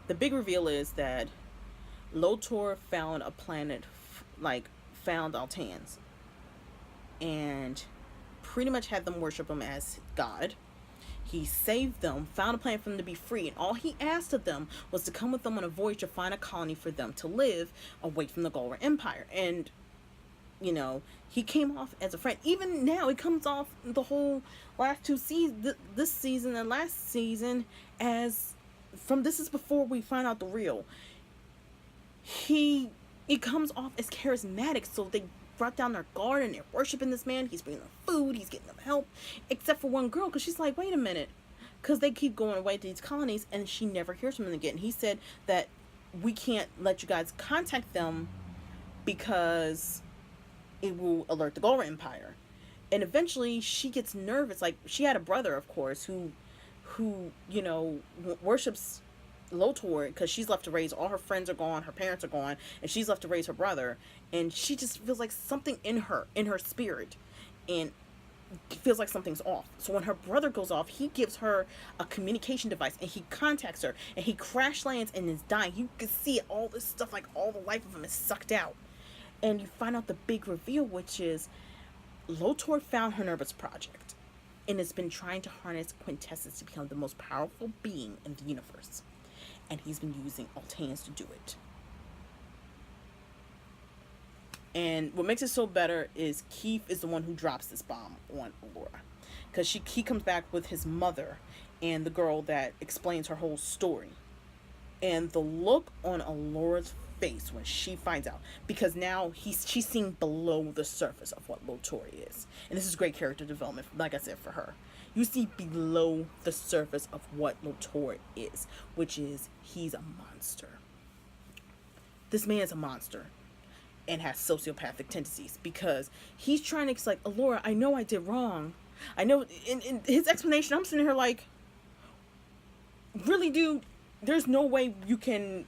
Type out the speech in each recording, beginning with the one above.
the big reveal is that Lotor found a planet, like, found Altans, and pretty much had them worship him as God. He saved them, found a plan for them to be free, and all he asked of them was to come with them on a voyage to find a colony for them to live away from the Golden Empire. And, he came off as a friend. Even now, he comes off the whole last two seasons, this season and last season, as from this is before we find out the real. He comes off as charismatic, so they brought down their guard and they're worshiping this man. He's bringing them food, he's getting them help, except for one girl, because she's like, wait a minute, because they keep going away to these colonies and she never hears from them again. He said that we can't let you guys contact them because it will alert the Golden Empire. And eventually she gets nervous. Like, she had a brother, of course, who worships Lotor, because she's left to raise, all her friends are gone, her parents are gone, and she's left to raise her brother, and she just feels like something in her spirit, and feels like something's off. So when her brother goes off, he gives her a communication device, and he contacts her, and he crash lands and is dying. You can see it, all this stuff, like all the life of him is sucked out, and you find out the big reveal, which is Lotor found Minerva's project and has been trying to harness quintessence to become the most powerful being in the universe. And he's been using Altans to do it. And what makes it so better is Keith is the one who drops this bomb on Allura. Because he comes back with his mother and the girl that explains her whole story. And the look on Allura's face when she finds out. Because now she's seeing below the surface of what Lotura is. And this is great character development, like I said, for her. You see below the surface of what Lotura is, which is he's a monster. This man is a monster and has sociopathic tendencies, because he's trying to, like, Allura, I know I did wrong. I know, in his explanation, I'm sitting here like, really, dude, there's no way you can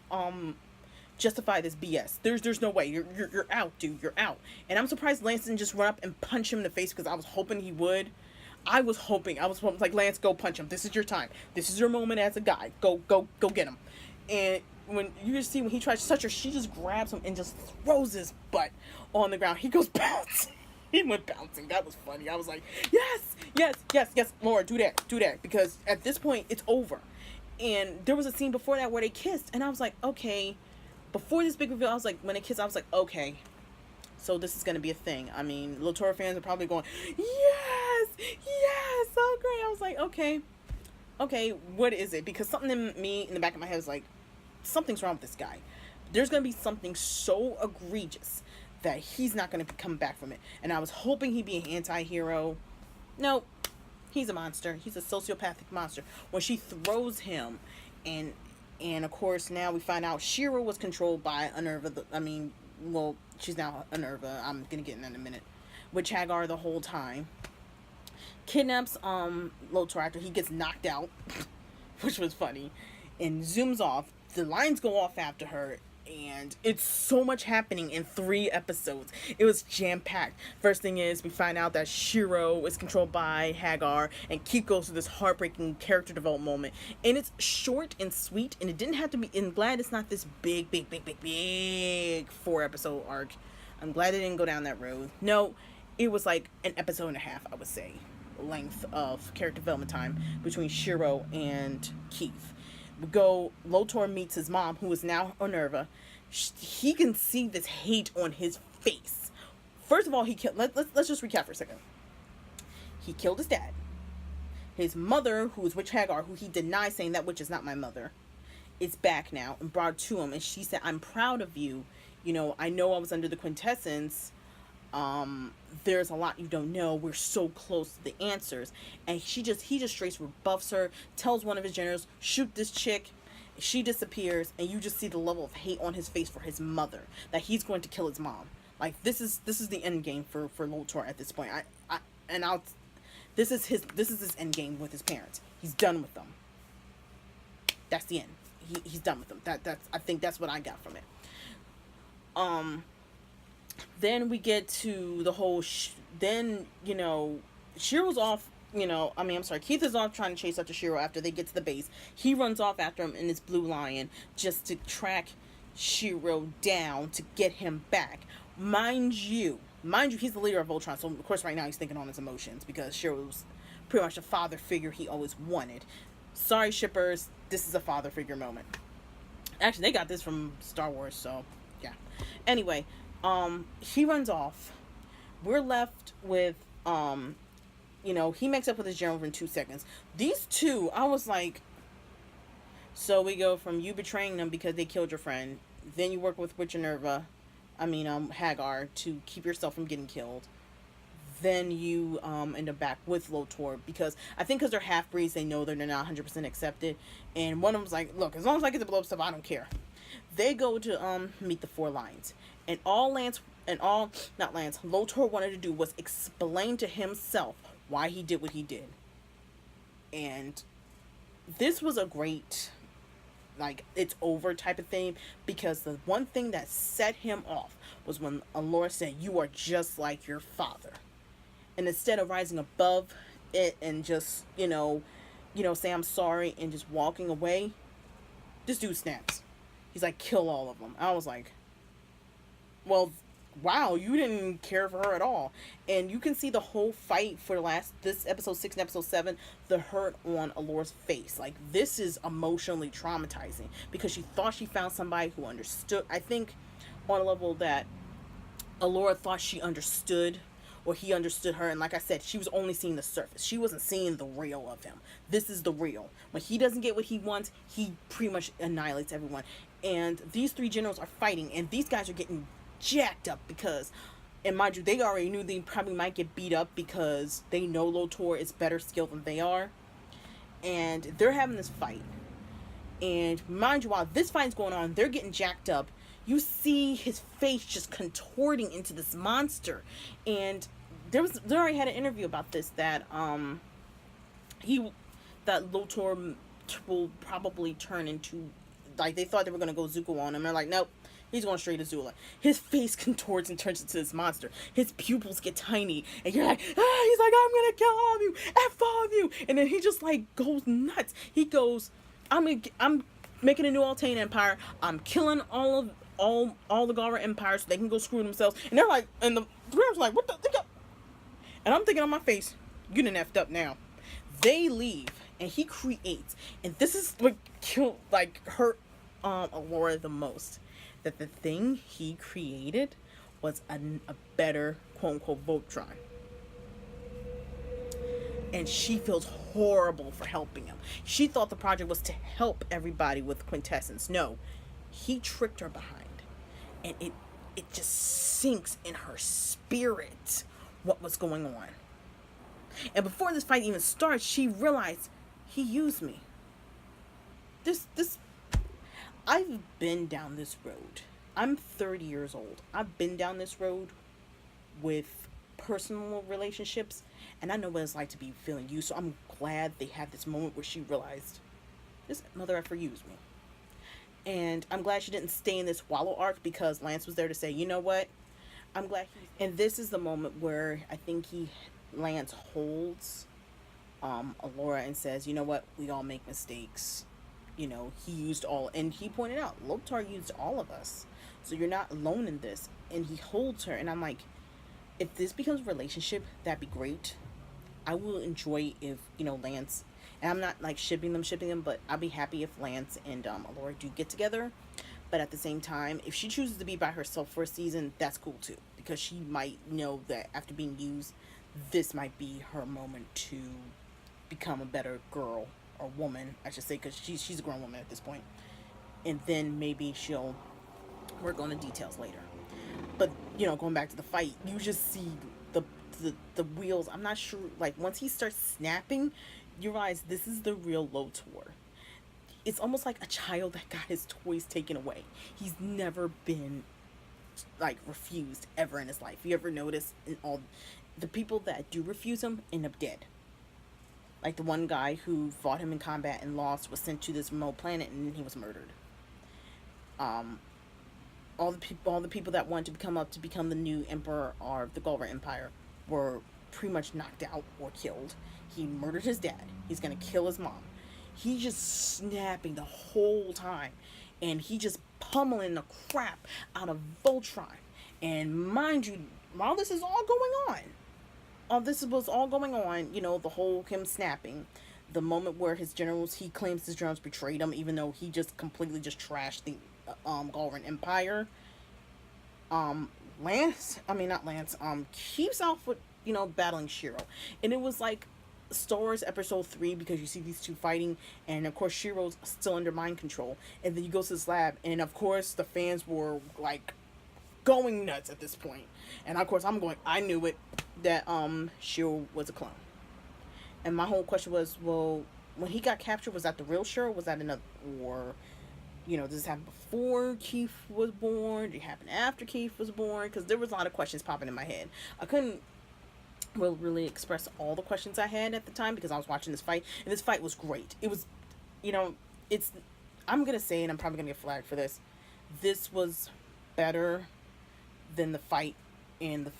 justify this BS. There's no way. You're out, dude. You're out. And I'm surprised Lance didn't just run up and punch him in the face, because I was hoping he would. I was hoping, like, Lance, go punch him. This is your time. This is your moment as a guy. Go get him. And when you just see when he tries to touch her, she just grabs him and just throws his butt on the ground. He goes bouncing. He went bouncing. That was funny. I was like, yes, Laura, do that. Because at this point, it's over. And there was a scene before that where they kissed. And I was like, okay. Before this big reveal, I was like, when they kissed, I was like, okay. So this is going to be a thing. I mean, Lotura fans are probably going, yes, so great. I was like, okay, what is it? Because something in me, in the back of my head, was like, something's wrong with this guy. There's going to be something so egregious that he's not going to come back from it. And I was hoping he'd be an anti-hero. Nope. He's a monster. He's a sociopathic monster. When she throws him, and of course now we find out Shira was controlled by Minerva. She's now Minerva. I'm gonna get in that in a minute. Witch Hagar the whole time. Kidnaps Lotor after he gets knocked out, which was funny, and zooms off. The lines go off after her, and it's so much happening in 3 episodes. It was jam-packed. First thing is, we find out that Shiro is controlled by Hagar, and Keith goes through this heartbreaking character development moment. And it's short and sweet, and it didn't have to be, and glad it's not this big 4-episode arc. I'm glad it didn't go down that road. No, it was like an episode and a half, I would say, length of character development time between Shiro and Keith. Lotor meets his mom, who is now Minerva. He can see this hate on his face. First of all, let's just recap for a second. He killed his dad. His mother, who is Witch Hagar, who he denies, saying that witch is not my mother, is back now and brought to him, and she said, I'm proud of you. I know I was under the quintessence. There's a lot you don't know. We're so close to the answers. And he just straight rebuffs her, tells one of his generals, shoot this chick. She disappears, and you just see the level of hate on his face for his mother, that he's going to kill his mom. Like, this is the end game for Lotor at this point. This is his end game with his parents. He's done with them. That's the end. He's done with them. I think that's what I got from it. Then we get to the whole, Shiro's off I'm sorry, Keith is off trying to chase after Shiro after they get to the base. He runs off after him in his blue lion just to track Shiro down to get him back. Mind you, he's the leader of Voltron, so of course right now he's thinking on his emotions because Shiro's pretty much a father figure he always wanted. Sorry, shippers, this is a father figure moment. Actually, they got this from Star Wars, so yeah. Anyway, he runs off. We're left with he makes up with his general in 2 seconds. These two, I was like, so we go from you betraying them because they killed your friend, then you work with Witch Minerva, Hagar, to keep yourself from getting killed. Then you end up back with Lotura because I think because they're half breeds, they know they're not 100% accepted. And one of them's like, look, as long as I get to blow up stuff, I don't care. They go to meet the Four Lions, and Lotura wanted to do was explain to himself why he did what he did. And this was a great, like, it's over type of thing, because the one thing that set him off was when Allura said, you are just like your father. And instead of rising above it and just, say I'm sorry and just walking away, this dude snaps. He's like, kill all of them. I was like, well, wow, you didn't care for her at all. And you can see the whole fight for this episode 6 and episode 7, the hurt on Allura's face. Like, this is emotionally traumatizing because she thought she found somebody who understood. I think on a level that Allura thought she understood, or he understood her, and like I said, she was only seeing the surface. She wasn't seeing the real of him. This is the real. When he doesn't get what he wants, he pretty much annihilates everyone. And these three generals are fighting, and these guys are getting jacked up because, and mind you, they already knew they probably might get beat up because they know Lotura is better skilled than they are. And they're having this fight. And mind you, while this fight's going on, they're getting jacked up. You see his face just contorting into this monster. And they already had an interview about this, that Lotura will probably turn into, like, they thought they were going to go Zuko on him. They're like, nope, he's going straight to Zula. His face contorts and turns into this monster. His pupils get tiny. And you're like, he's like, I'm going to kill all of you. F all of you. And then he just, like, goes nuts. He goes, I'm making a new Altane Empire. I'm killing all the Galra Empires so they can go screw themselves. And they're like, and the Rams like, what the? And I'm thinking on my face, you done effed up now. They leave, and he creates. And this is what hurt Allura the most. That the thing he created was a better, quote-unquote, Voltron. And she feels horrible for helping him. She thought the project was to help everybody with quintessence. No, he tricked her behind. And it just sinks in her spirit what was going on. And before this fight even starts, she realized he used me. I've been down this road. I'm 30 years old. I've been down this road with personal relationships, and I know what it's like to be feeling used. So I'm glad they had this moment where she realized this mother effer used me. And I'm glad she didn't stay in this wallow arc, because Lance was there to say, you know what? I'm glad and this is the moment where I think Lance holds Allura and says, you know what? We all make mistakes. He used all, and he pointed out, Lotar used all of us. So you're not alone in this. And he holds her, and I'm like, if this becomes a relationship, that'd be great. I will enjoy if, Lance, and I'm not like shipping them, but I'll be happy if Lance and Allura do get together. But at the same time, if she chooses to be by herself for a season, that's cool too, because she might know that after being used, this might be her moment to become a better girl, or woman, I should say, because she's a grown woman at this point. And then maybe she'll work on the details later. But, going back to the fight, you just see the wheels. I'm not sure, like, once he starts snapping, you realize this is the real Lotura. It's almost like a child that got his toys taken away. He's never been, like, refused ever in his life. You ever notice all the people that do refuse him end up dead? Like the one guy who fought him in combat and lost was sent to this remote planet and he was murdered. All the people that wanted to become the new emperor of the Galra Empire were pretty much knocked out or killed. He murdered his dad. He's gonna kill his mom. He's just snapping the whole time. And he just pummeling the crap out of Voltron. And mind you, while this is all going on, all this was all going on, you know, the whole him snapping, the moment where his generals, he claims his generals betrayed him, even though he just completely just trashed the Galran Empire. Keeps off with, you know, battling Shiro. And it was like Star Wars Episode 3, because you see these two fighting, and of course Shiro's still under mind control, and then you go to this lab, and of course the fans were like going nuts at this point. And of course I knew it, that Shiro was a clone. And my whole question was, well, when he got captured, was that the real Shiro? Was that another, or, you know, does this happen before Keith was born? Did it happen after Keith was born? Because there was a lot of questions popping in my head. I couldn't really express all the questions I had at the time, because I was watching this fight, and this fight was great. It was, you know, I'm gonna say, and I'm probably gonna get flagged for this, this was better than the fight in the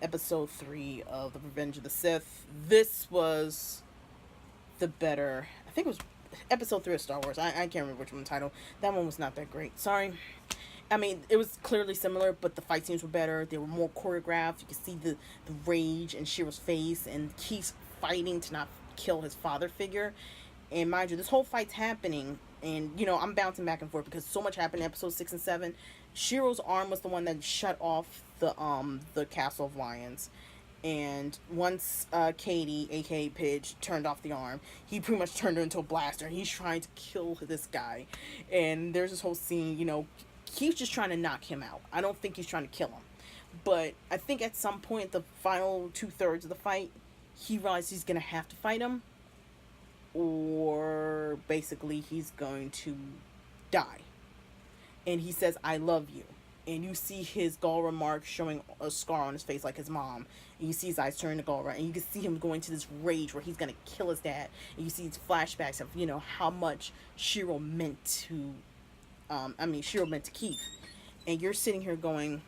episode 3 of the Revenge of the Sith. This was the better, I think it was episode 3 of Star Wars. I can't remember which one the title. That one was not that great, sorry. I mean, it was clearly similar, but the fight scenes were better. They were more choreographed. You could see the rage in Shiro's face, and Keith's fighting to not kill his father figure. And mind you, this whole fight's happening, and, you know, I'm bouncing back and forth because so much happened in episode 6 and 7. Shiro's arm was the one that shut off the Castle of Lions. And once Katie, aka Pidge, turned off the arm, he pretty much turned her into a blaster, and he's trying to kill this guy. And there's this whole scene, you know, Keith's just trying to knock him out. I don't think he's trying to kill him. But I think at some point, the final 2/3 of the fight, he realized he's going to have to fight him, or basically he's going to die. And he says, "I love you." And you see his Galra mark showing a scar on his face like his mom. And you see his eyes turn to Galra. And you can see him going to this rage where he's going to kill his dad. And you see these flashbacks of, you know, how much Shiro meant to Keith. And you're sitting here going,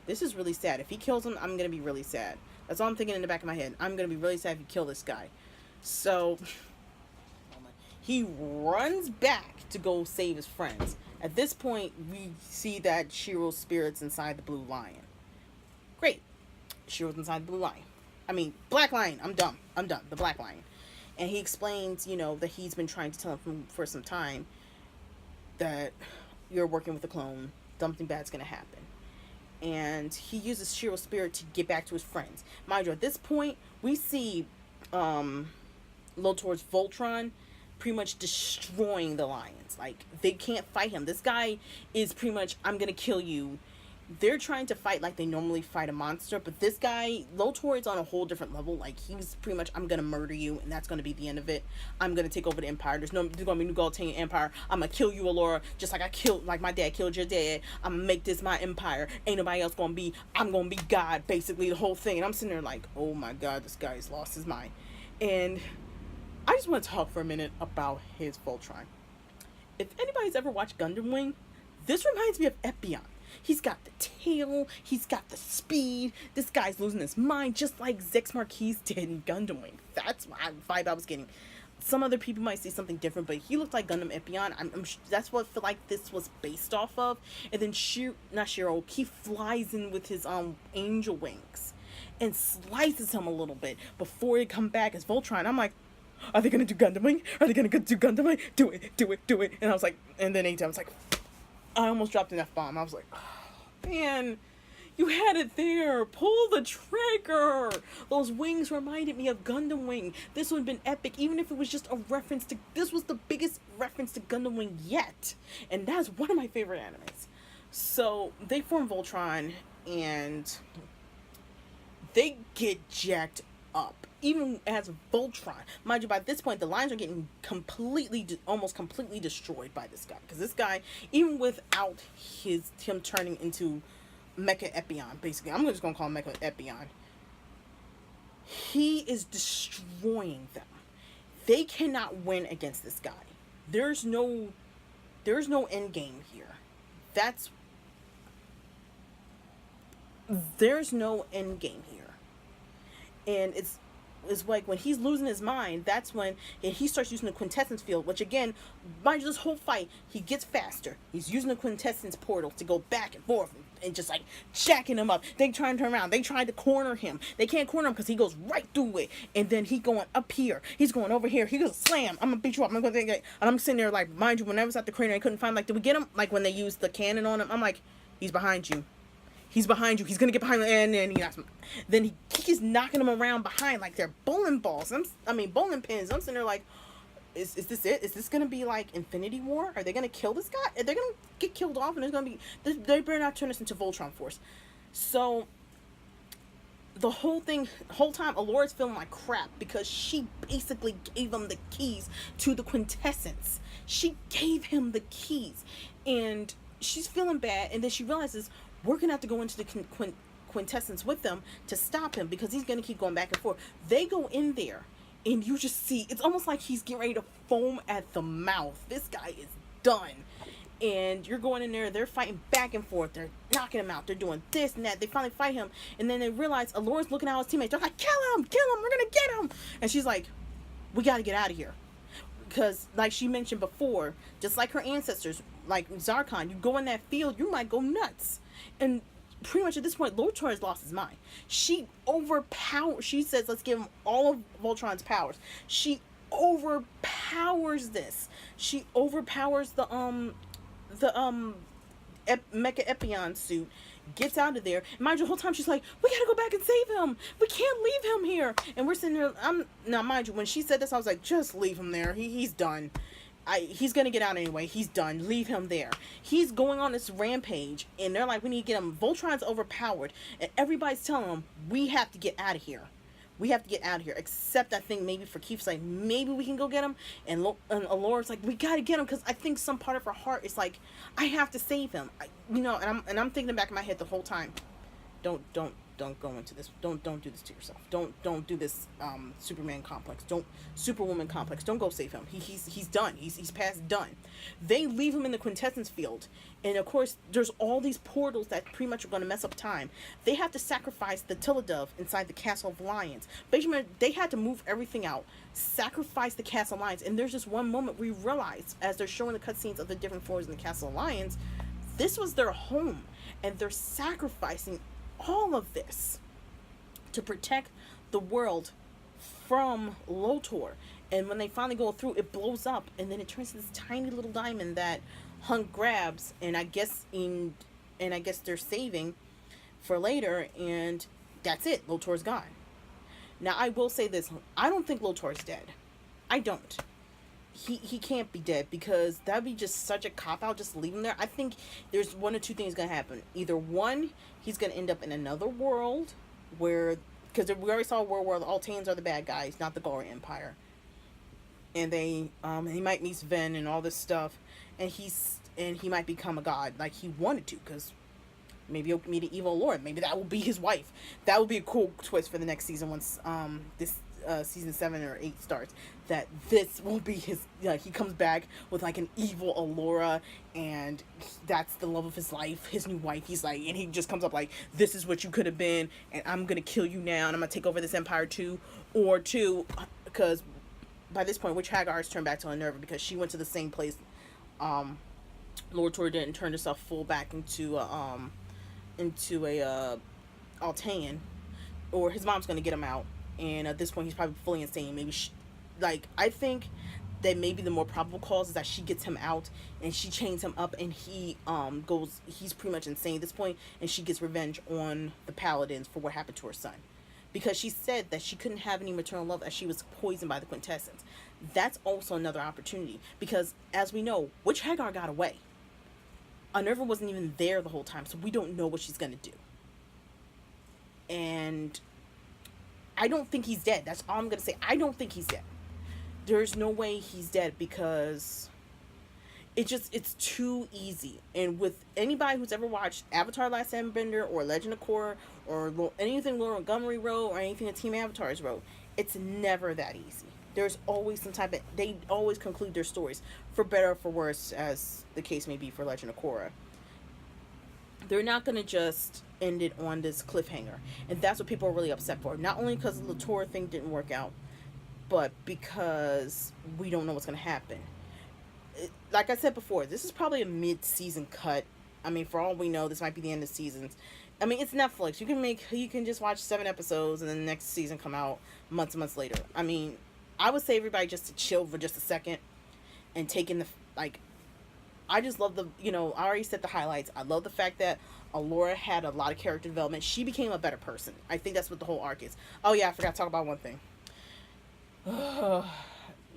this is really sad. If he kills him, I'm going to be really sad. That's all I'm thinking in the back of my head. I'm going to be really sad if you kill this guy. So he runs back to go save his friends. At this point, we see that Shiro's spirit's inside the blue lion. Great. Shiro's inside the blue lion. I mean, black lion. I'm done. The black lion. And he explains, you know, that he's been trying to tell him for some time that you're working with a clone. Something bad's going to happen. And he uses Shiro's spirit to get back to his friends. Mind you, at this point, we see Lotura's Voltron pretty much destroying the lions. Like, they can't fight him. This guy is pretty much, I'm gonna kill you. They're trying to fight like they normally fight a monster, but this guy, Lotura, is on a whole different level. Like, he's pretty much, I'm gonna murder you, and that's gonna be the end of it. I'm gonna take over the empire. There's gonna be new Galtanian empire. I'm gonna kill you, Allura, just like my dad killed your dad. I'm gonna make this my empire. Ain't nobody else gonna be, I'm gonna be God, basically, the whole thing. And I'm sitting there like, oh my god, this guy's lost his mind. And I just want to talk for a minute about his Voltron. If anybody's ever watched Gundam Wing, this reminds me of Epion. He's got the tail, he's got the speed, this guy's losing his mind, just like Zex Marquis did in Gundam Wing. That's my vibe I was getting. Some other people might say something different, but he looked like Gundam Epion. That's what I feel like this was based off of. And then Shiro, he flies in with his angel wings and slices him a little bit before he come back as Voltron. I'm like, are they gonna do Gundam Wing? Are they gonna do Gundam Wing? Do it. And I was like, and then anytime I was like, I almost dropped an F-bomb. I was like, oh, man, you had it there. Pull the trigger. Those wings reminded me of Gundam Wing. This would have been epic, even if it was just a reference to, this was the biggest reference to Gundam Wing yet. And that's one of my favorite animes. So they form Voltron, and they get jacked up. Even as Voltron, mind you, by this point the lines are getting almost completely destroyed by this guy, because this guy, even without him turning into Mecha Epion, basically, I'm just gonna call him Mecha Epion, he is destroying them. They cannot win against this guy. There's no end game here. There's no end game here. And it's like when he's losing his mind, that's when he starts using the quintessence field, which again, mind you, this whole fight, he gets faster. He's using the quintessence portal to go back and forth and just like jacking him up. They try and turn around. They tried to corner him. They can't corner him because he goes right through it. And then he going up here. He's going over here. He goes slam. I'm gonna beat you up. I'm gonna and I'm sitting there like, mind you, when I was at the crater, I couldn't find like, did we get him? Like when they used the cannon on him, I'm like, he's behind you. He's behind you. He's gonna get behind you, and then he keeps knocking them around behind like they're bowling balls. Bowling pins. I'm sitting there like, is this it? Is this gonna be like Infinity War? Are they gonna kill this guy? Are they gonna get killed off? And there's gonna be they better not turn this into Voltron Force. So the whole time, Allura's feeling like crap because she basically gave him the keys to the quintessence. She gave him the keys, and she's feeling bad. And then she realizes, we're going to have to go into the quintessence with them to stop him because he's going to keep going back and forth. They go in there, and you just see, it's almost like he's getting ready to foam at the mouth. This guy is done. And you're going in there, they're fighting back and forth. They're knocking him out. They're doing this and that. They finally fight him. And then they realize Allura's looking at his teammates. They're like, kill him, we're going to get him. And she's like, we got to get out of here. Because, like she mentioned before, just like her ancestors, like Zarkon, you go in that field, you might go nuts. And pretty much at this point, Lotura has lost his mind. She says, let's give him all of Voltron's powers. She overpowers this. She overpowers the Mecha Epion suit, gets out of there. And mind you, the whole time she's like, we gotta go back and save him. We can't leave him here. And we're sitting there, now mind you, when she said this, I was like, just leave him there. He's done. He's gonna get out anyway. He's done. Leave him there. He's going on this rampage, and they're like, we need to get him. Voltron's overpowered, and everybody's telling him, we have to get out of here. We have to get out of here. Except I think maybe for Keith's like, maybe we can go get him. And Allura's like, we gotta get him because I think some part of her heart is like, I have to save him. And I'm thinking back in my head the whole time, don't go into this. Don't do this to yourself. Don't do this Superman complex. Superwoman complex. Don't go save him. He's done. He's past done. They leave him in the quintessence field, and of course there's all these portals that pretty much are going to mess up time. They have to sacrifice the Teledove inside the Castle of Lions. Basically, they had to move everything out, sacrifice the Castle of Lions, and there's just one moment we realize as they're showing the cutscenes of the different floors in the Castle of Lions, this was their home, and they're sacrificing all of this to protect the world from Lotura. And when they finally go through, it blows up, and then it turns into this tiny little diamond that Hunk grabs, and I guess they're saving for later, and that's it. Lotura's gone. Now I will say this: I don't think Lotura's dead. I don't. He can't be dead because that'd be just such a cop-out, just leave him there. I think there's one or two things gonna happen. Either one, he's gonna end up in another world where, because we already saw a world where the Altaians are the bad guys, not the Gora Empire. And he might meet Sven and all this stuff, and he might become a god like he wanted to, because maybe he'll meet an evil lord. Maybe that will be his wife. That would be a cool twist for the next season once this season 7 or 8 starts, that this will be his, he comes back with like an evil Allura, and that's the love of his life, his new wife. He's like, and he just comes up like, this is what you could have been, and I'm gonna kill you now, and I'm gonna take over this empire too. Or two, because by this point, Witch Hagar has turned back to Minerva because she went to the same place Lotura did and turned herself full back into a Altaian. Or his mom's gonna get him out. And at this point, he's probably fully insane. Maybe, I think that maybe the more probable cause is that she gets him out and she chains him up, and he's pretty much insane at this point, and she gets revenge on the Paladins for what happened to her son. Because she said that she couldn't have any maternal love as she was poisoned by the quintessence. That's also another opportunity. Because, as we know, Witch Hagar got away. Minerva wasn't even there the whole time, so we don't know what she's going to do. And I don't think he's dead. That's all I'm going to say. I don't think he's dead. There's no way he's dead because it's too easy. And with anybody who's ever watched Avatar: Last Airbender or Legend of Korra or anything Laura Montgomery wrote or anything that Team Avatars wrote, it's never that easy. There's always some type of, they always conclude their stories, for better or for worse, as the case may be for Legend of Korra. they're not going to just end it on this cliffhanger. And that's what people are really upset for. Not only because the Lotura thing didn't work out, but because we don't know what's going to happen. Like I said before, this is probably a mid-season cut. I mean, for all we know, this might be the end of seasons. I mean, it's Netflix. You can just watch 7 episodes and then the next season come out months and months later. I mean, I would say everybody just to chill for just a second and take in the, like, I just love the, I already said the highlights. I love the fact that Allura had a lot of character development. She became a better person. I think that's what the whole arc is. Oh yeah, I forgot to talk about one thing.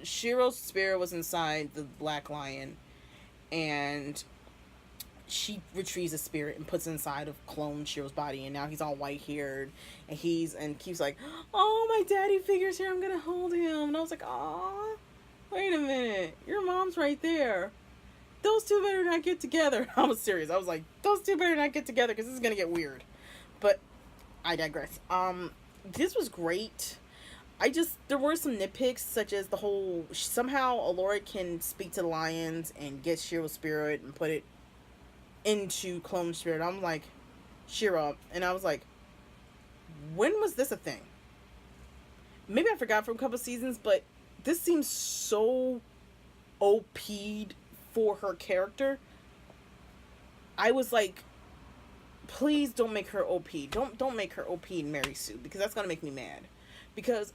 Shiro's spirit was inside the Black Lion, and she retrieves the spirit and puts it inside of clone Shiro's body, and now he's all white haired, and keeps like, oh, my daddy figure's here, I'm gonna hold him. And I was like, aw, wait a minute, your mom's right there. Those two better not get together. I was serious. I was like, those two better not get together because this is gonna get weird. But I digress. This was great. There were some nitpicks, such as the whole, somehow Allura can speak to the lions and get Shiro's spirit and put it into clone spirit. I'm like, Shiro, and I was like, when was this a thing? Maybe I forgot from a couple seasons, but this seems so OP'd for her character. I was like, please don't make her OP. Don't make her OP in Mary Sue, because that's gonna make me mad. Because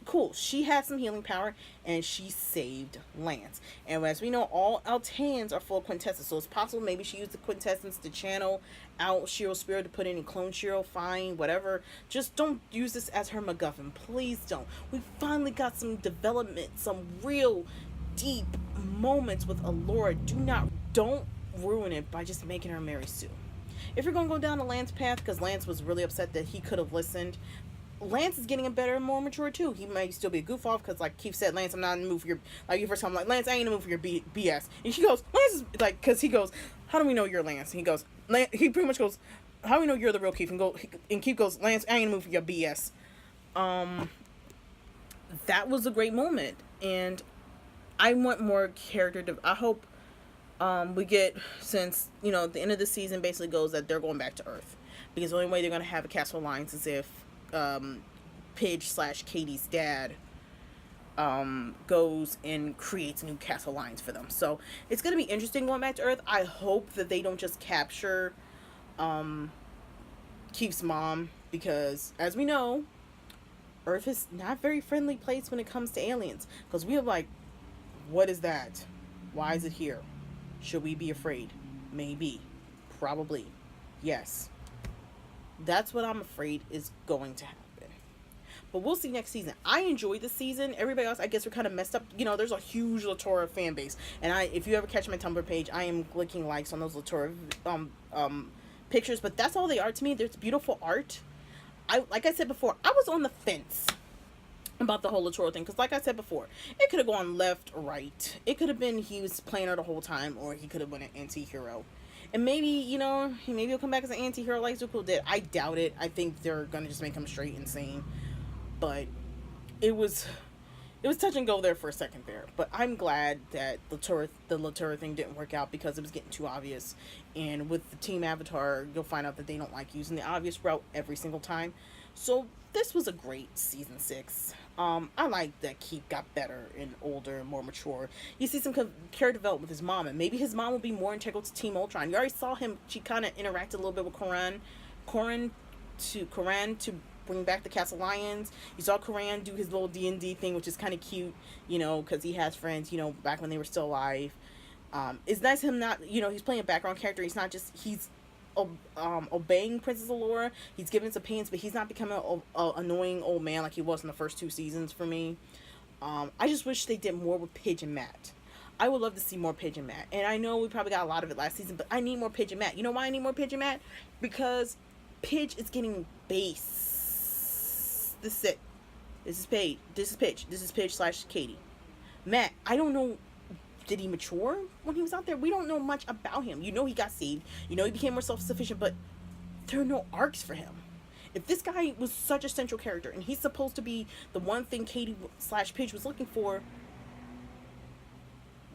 cool, she had some healing power and she saved Lance. And as we know, all Altans are full of quintessence, so it's possible maybe she used the quintessence to channel out Shiro's spirit to put in clone Shiro. Fine, whatever. Just don't use this as her MacGuffin. Please don't. We finally got some development, some real deep moments with Allura. Don't ruin it by just making her Mary Sue. If you're gonna go down the Lance path, because Lance was really upset that he could have listened, Lance is getting better and more mature too. He might still be a goof off because, like Keith said, Lance, I'm not in the mood for your, like, you first time, I'm like, Lance, I ain't in the mood for your BS. And she goes, Lance is like, because he goes, how do we know you're Lance? And he goes, he pretty much goes, how do we know you're the real Keith? And Keith goes, Lance, I ain't in the mood for your BS. That was a great moment, and I want more I hope we get, since the end of the season basically goes that they're going back to Earth, because the only way they're going to have a Castle Alliance is if Pidge/Katie's dad goes and creates a new Castle Alliance for them. So it's going to be interesting going back to Earth. I hope that they don't just capture Keith's mom, because as we know, Earth is not a very friendly place when it comes to aliens, because we are like, what is that? Why is it here? Should we be afraid? Maybe. Probably. Yes. That's what I'm afraid is going to happen. But we'll see next season. I enjoyed the season. Everybody else, I guess, we're kind of messed up. There's a huge Lotura fan base. And if you ever catch my Tumblr page, I am clicking likes on those Lotura pictures. But that's all they are to me. There's beautiful art. Like I said before, I was on the fence about the whole Lotura thing. Because like I said before, it could have gone left or right. It could have been he was playing her the whole time, or he could have been an anti-hero. And maybe, maybe he'll come back as an anti-hero like Zuko did. I doubt it. I think they're going to just make him straight insane. But it was touch and go there for a second there. But I'm glad that the Lotura thing didn't work out, because it was getting too obvious. And with the Team Avatar, you'll find out that they don't like using the obvious route every single time. So this was a great season 6. I like that Keith got better and older and more mature. You see some character development with his mom, and maybe his mom will be more integral to Team Ultron. You already saw him. She kind of interacted a little bit with Koran to bring back the Castle Lions. You saw Koran do his little D&D thing, which is kind of cute, because he has friends, back when they were still alive. It's nice him not, he's playing a background character. He's not just, he's obeying Princess Allura. He's giving his opinions, but he's not becoming an annoying old man like he was in the first 2 seasons for me. I just wish they did more with Pidge and Matt. I would love to see more Pidge and Matt. And I know we probably got a lot of it last season, but I need more Pidge and Matt. You know why I need more Pidge and Matt? Because Pidge is getting base. This is it. This is Pidge. This is Pidge. This is Pidge/Katie. Matt, I don't know. Did he mature when he was out there? We don't know much about him. He got saved. He became more self-sufficient, but there are no arcs for him. If this guy was such a central character, and he's supposed to be the one thing Katie/Pidge was looking for,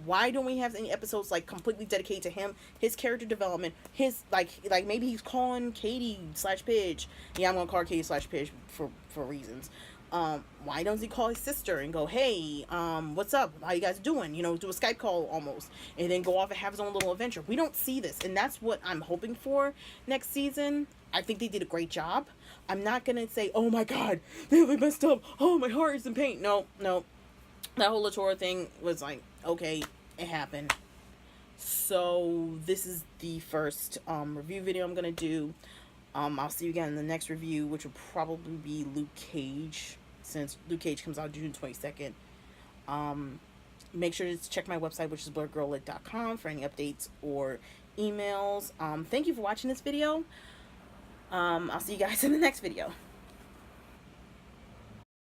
Why don't we have any episodes like completely dedicated to him, his character development, his like maybe he's calling Katie slash Pidge. Yeah, I'm gonna call her Katie slash Pidge for reasons. Why doesn't he call his sister and go, hey, what's up? How you guys doing? You know, do a Skype call almost, and then go off and have his own little adventure. We don't see this, and that's what I'm hoping for next season. I think they did a great job. I'm not gonna say, oh my god, they really messed up. Oh, my heart is in pain. No, no. That whole Lotura thing was like, okay, it happened. So this is the first review video I'm gonna do. I'll see you again in the next review, which will probably be Luke Cage, since Luke Cage comes out June 22nd. Make sure to check my website, which is blurredgirllit.com, for any updates or emails. Thank you for watching this video. I'll see you guys in the next video.